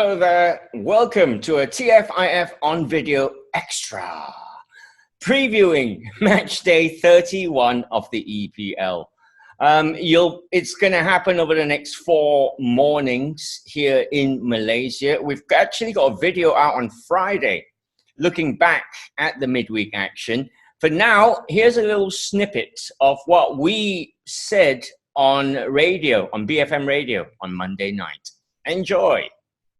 Hello there. Welcome to a TFIF on video extra, previewing match day 31 of the EPL. It's going to happen over the next 4 mornings here in Malaysia. We've actually got a video out on Friday looking back at the midweek action. For now, here's a little snippet of what we said on radio, on BFM radio on Monday night. Enjoy.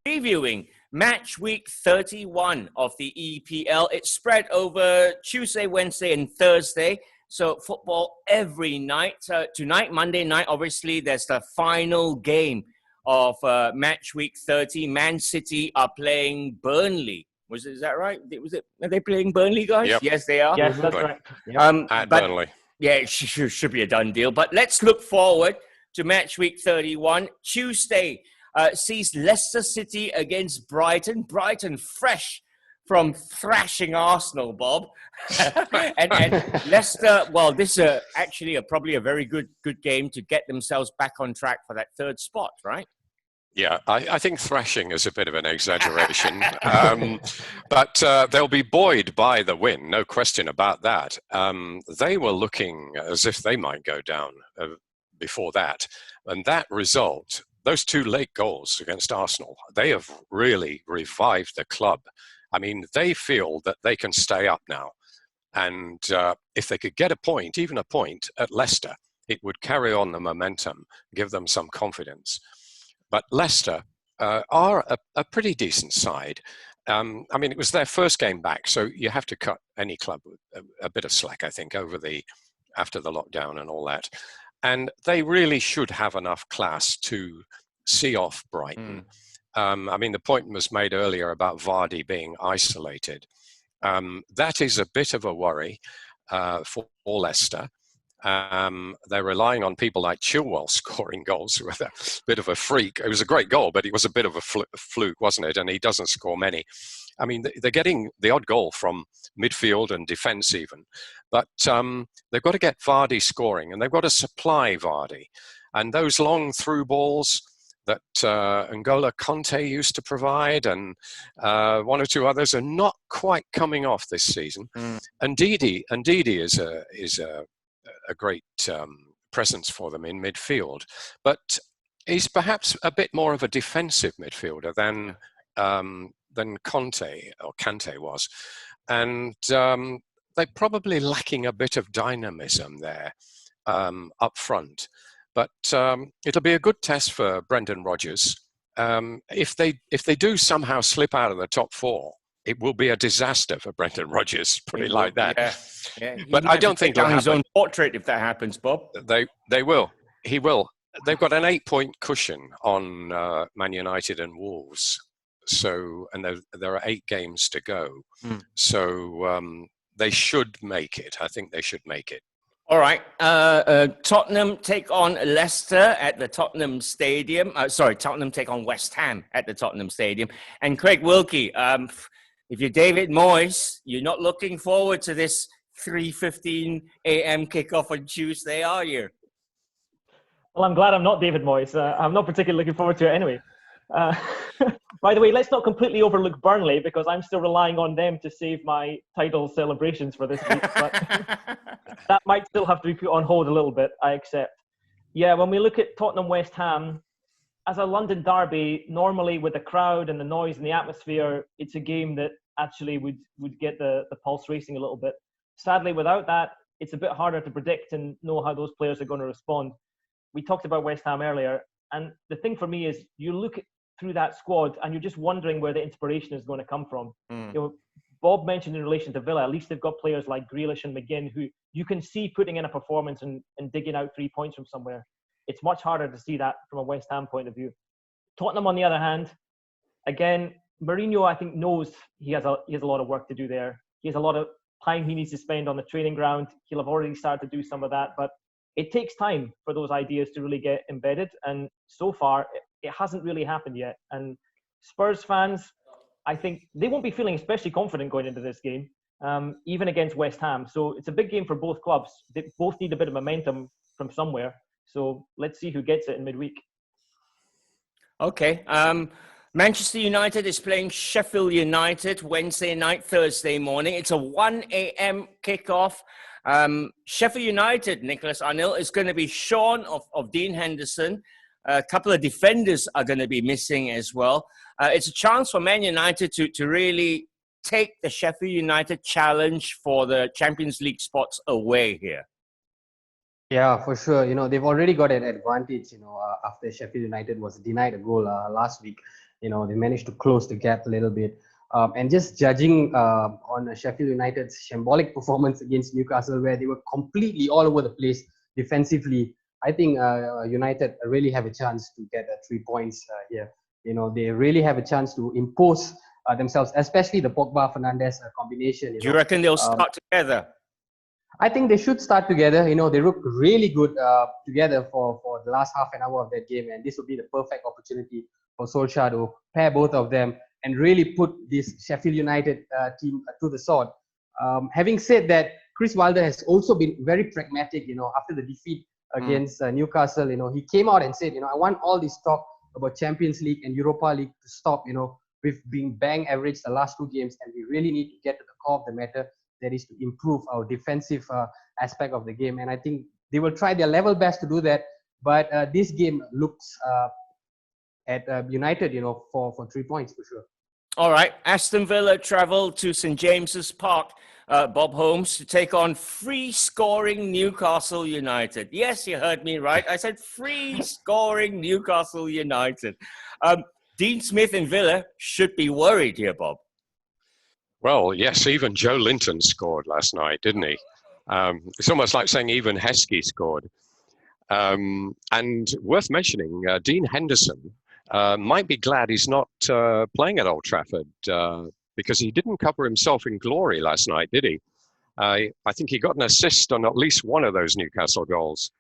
Previewing match week 31 of the EPL. It's spread over Tuesday, Wednesday, and Thursday. So football every night. Tonight, Monday night, obviously, there's the final game of match week 30. Man City are playing Burnley. Is that right? Are they playing Burnley, guys? Yep. Yes, they are. Yes, that's right. Yep. At Burnley. Yeah, it should be a done deal. But let's look forward to match week 31. Tuesday sees Leicester City against Brighton. Brighton fresh from thrashing Arsenal, Bob. and Leicester, well, this is actually probably a very good game to get themselves back on track for that third spot, right? Yeah, I think thrashing is a bit of an exaggeration, but they'll be buoyed by the win, no question about that. They were looking as if they might go down before that, and that result, those 2 late goals against Arsenal, they have really revived the club. I mean, they feel that they can stay up now, and if they could get a point, even a point at Leicester, it would carry on the momentum, give them some confidence. But Leicester are a pretty decent side. I mean, it was their first game back, so you have to cut any club a bit of slack, I think, after the lockdown and all that. And they really should have enough class to see off Brighton. I mean, the point was made earlier about Vardy being isolated. That is a bit of a worry for Leicester. They're relying on people like Chilwell scoring goals with a bit of a freak. It was a great goal, but it was a bit of a fluke, wasn't it? And he doesn't score many. I mean, they're getting the odd goal from midfield and defence even. But they've got to get Vardy scoring, and they've got to supply Vardy. And those long through balls that N'Golo Conte used to provide, and 1 or 2 others are not quite coming off this season. And Ndidi is a great presence for them in midfield, but he's perhaps a bit more of a defensive midfielder than Conte or Kante was, and they're probably lacking a bit of dynamism there up front. But it'll be a good test for Brendan Rodgers. If they do somehow slip out of the top 4, it will be a disaster for Brendan Rodgers, put it like that. Yeah. But I don't think he'll take down his own portrait if that happens, Bob. They will. He will. They've got an 8-point cushion on Man United and Wolves. So, and there are 8 games to go. So they should make it. I think they should make it. All right. Tottenham take on Leicester at the Tottenham Stadium. Tottenham take on West Ham at the Tottenham Stadium. And Craig Wilkie, if you're David Moyes, you're not looking forward to this 3:15 a.m. kickoff on Tuesday, are you? Well, I'm glad I'm not David Moyes. I'm not particularly looking forward to it anyway. By the way, let's not completely overlook Burnley, because I'm still relying on them to save my title celebrations for this week. But that might still have to be put on hold a little bit, I accept. Yeah, when we look at Tottenham West Ham, as a London derby, normally with the crowd and the noise and the atmosphere, it's a game that actually would get the pulse racing a little bit. Sadly, without that, it's a bit harder to predict and know how those players are going to respond. We talked about West Ham earlier, and the thing for me is you look through that squad and you're just wondering where the inspiration is going to come from. You know, Bob mentioned in relation to Villa, at least they've got players like Grealish and McGinn who you can see putting in a performance and digging out 3 points from somewhere. It's much harder to see that from a West Ham point of view. Tottenham, on the other hand, again, Mourinho, I think, knows he has a lot of work to do there. He has a lot of time he needs to spend on the training ground. He'll have already started to do some of that, but it takes time for those ideas to really get embedded. And so far, it hasn't really happened yet. And Spurs fans, I think they won't be feeling especially confident going into this game, even against West Ham. So it's a big game for both clubs. They both need a bit of momentum from somewhere. So let's see who gets it in midweek. Okay. Manchester United is playing Sheffield United Wednesday night, Thursday morning. It's a 1 a.m. kickoff. Sheffield United, Nicholas Arnil, is going to be shorn of Dean Henderson. A couple of defenders are going to be missing as well. It's a chance for Man United to really take the Sheffield United challenge for the Champions League spots away here. Yeah, for sure. They've already got an advantage, after Sheffield United was denied a goal last week. They managed to close the gap a little bit. And just judging on Sheffield United's shambolic performance against Newcastle, where they were completely all over the place defensively, I think United really have a chance to get 3 points here. They really have a chance to impose themselves, especially the Pogba-Fernandes combination. Do you reckon they'll start together? I think they should start together. They look really good together for the last half an hour of that game, and this would be the perfect opportunity for Solskjaer to pair both of them and really put this Sheffield United team to the sword. Having said that, Chris Wilder has also been very pragmatic. After the defeat against Newcastle, he came out and said, I want all this talk about Champions League and Europa League to stop. We've been bang average the last 2 games, and we really need to get to the core of the matter. That is to improve our defensive aspect of the game. And I think they will try their level best to do that. But this game looks at United, for 3 points for sure. All right. Aston Villa travel to St. James's Park, Bob Holmes, to take on free-scoring Newcastle United. Yes, you heard me right. I said free-scoring Newcastle United. Dean Smith and Villa should be worried here, Bob. Well, yes, even Joe Linton scored last night, didn't he? It's almost like saying even Heskey scored. And worth mentioning, Dean Henderson might be glad he's not playing at Old Trafford because he didn't cover himself in glory last night, did he? I think he got an assist on at least one of those Newcastle goals.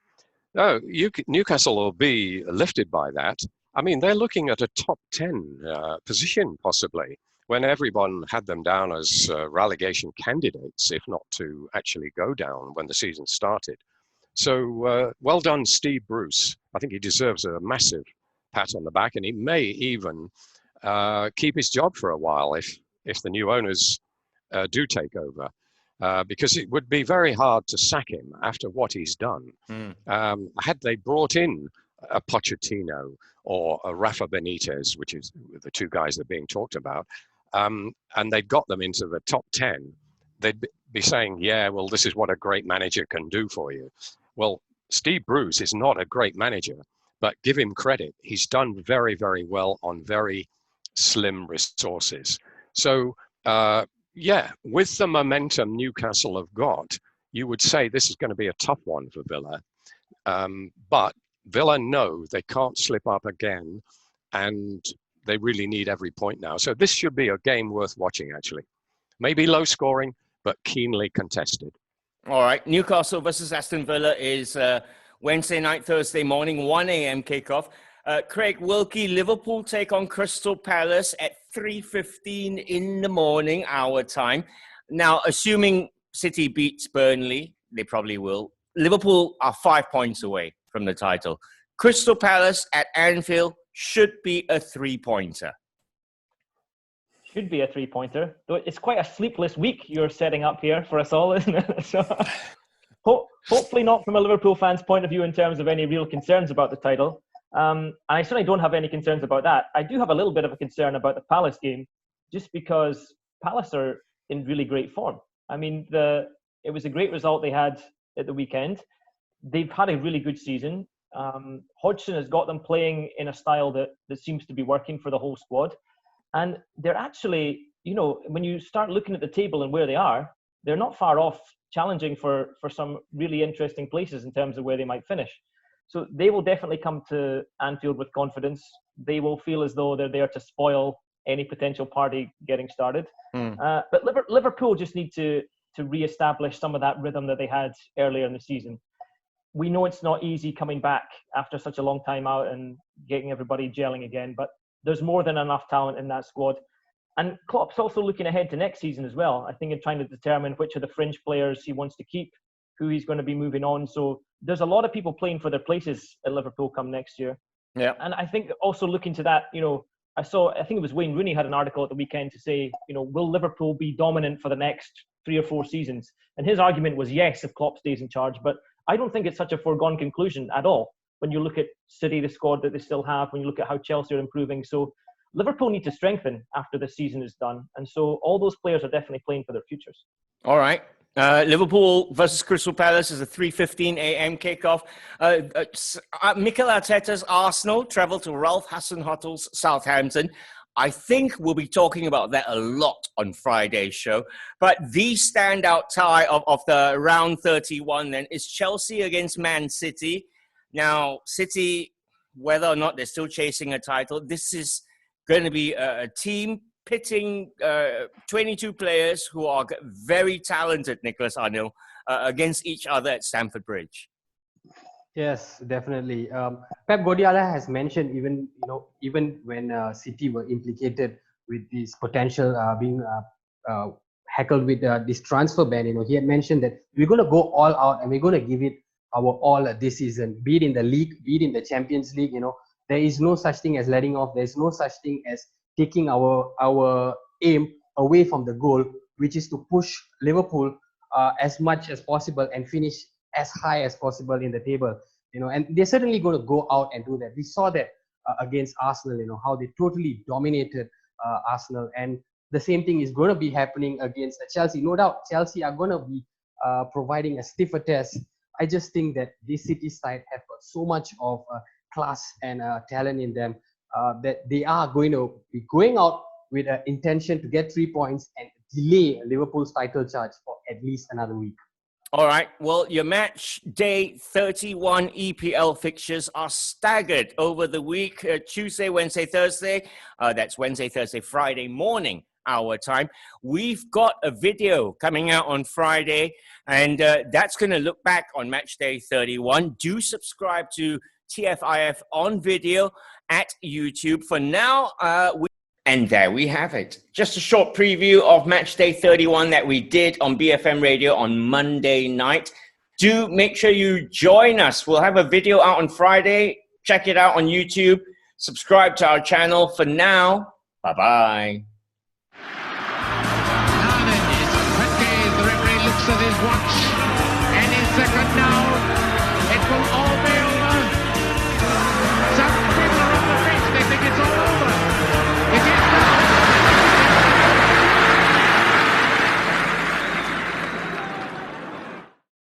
No, Newcastle will be lifted by that. I mean, they're looking at a top 10 position, possibly, when everyone had them down as relegation candidates, if not to actually go down when the season started. So well done, Steve Bruce. I think he deserves a massive pat on the back, and he may even keep his job for a while if the new owners do take over, because it would be very hard to sack him after what he's done. Had they brought in a Pochettino or a Rafa Benitez, which is the 2 guys that are being talked about, and they'd got them into the top 10, they'd be saying, yeah, well, this is what a great manager can do for you. Well, Steve Bruce is not a great manager, but give him credit. He's done very, very well on very slim resources. So, yeah, with the momentum Newcastle have got, you would say this is going to be a tough one for Villa. But Villa know they can't slip up again, and they really need every point now. So this should be a game worth watching, actually. Maybe low scoring, but keenly contested. All right. Newcastle versus Aston Villa is Wednesday night, Thursday morning, 1 a.m. kickoff. Craig Wilkie, Liverpool take on Crystal Palace at 3:15 in the morning, our time. Now, assuming City beats Burnley, they probably will. Liverpool are 5 points away from the title. Crystal Palace at Anfield should be a 3-pointer. Should be a 3-pointer. Though it's quite a sleepless week you're setting up here for us all, isn't it? So, hopefully not from a Liverpool fan's point of view in terms of any real concerns about the title. And I certainly don't have any concerns about that. I do have a little bit of a concern about the Palace game, just because Palace are in really great form. I mean, it was a great result they had at the weekend. They've had a really good season. Hodgson has got them playing in a style that seems to be working for the whole squad. And they're actually, when you start looking at the table and where they are, they're not far off challenging for some really interesting places in terms of where they might finish. So they will definitely come to Anfield with confidence. They will feel as though they're there to spoil any potential party getting started. But Liverpool just need to re-establish some of that rhythm that they had earlier in the season. We know it's not easy coming back after such a long time out and getting everybody gelling again, but there's more than enough talent in that squad. And Klopp's also looking ahead to next season as well. I think in trying to determine which of the fringe players he wants to keep, who he's going to be moving on. So there's a lot of people playing for their places at Liverpool come next year. Yeah. And I think also looking to that, I think it was Wayne Rooney had an article at the weekend to say, will Liverpool be dominant for the next 3 or 4 seasons? And his argument was yes, if Klopp stays in charge. But I don't think it's such a foregone conclusion at all. When you look at City, the squad that they still have, when you look at how Chelsea are improving. So Liverpool need to strengthen after this season is done. And so all those players are definitely playing for their futures. All right. Liverpool versus Crystal Palace is a 3:15 a.m. kickoff. Mikel Arteta's Arsenal travel to Ralph Hasenhüttl's Southampton. I think we'll be talking about that a lot on Friday's show. But the standout tie of the round 31 then is Chelsea against Man City. Now, City, whether or not they're still chasing a title, this is going to be a team pitting 22 players who are very talented, Nicholas Arnil, against each other at Stamford Bridge. Yes, definitely. Pep Guardiola has mentioned even when City were implicated with this potential being heckled with this transfer ban, he had mentioned that we're going to go all out and we're going to give it our all this season, be it in the league, be it in the Champions League. There is no such thing as letting off. There's no such thing as taking our aim away from the goal, which is to push Liverpool as much as possible and finish as high as possible in the table. And they're certainly going to go out and do that. We saw that against Arsenal, how they totally dominated Arsenal, and the same thing is going to be happening against Chelsea. No doubt, Chelsea are going to be providing a stiffer test. I just think that this City side have got so much of class and talent in them that they are going to be going out with an intention to get 3 points and delay Liverpool's title charge for at least another week. All right. Well, your match day 31 EPL fixtures are staggered over the week. Tuesday, Wednesday, Thursday. That's Wednesday, Thursday, Friday morning, our time. We've got a video coming out on Friday, and that's going to look back on match day 31. Do subscribe to TFIF on video at YouTube. For now, and there we have it. Just a short preview of match day 31 that we did on BFM Radio on Monday night. Do make sure you join us. We'll have a video out on Friday. Check it out on YouTube. Subscribe to our channel. For now, bye-bye. Now then, it's the referee looks at his watch. Any second now, it will all be over.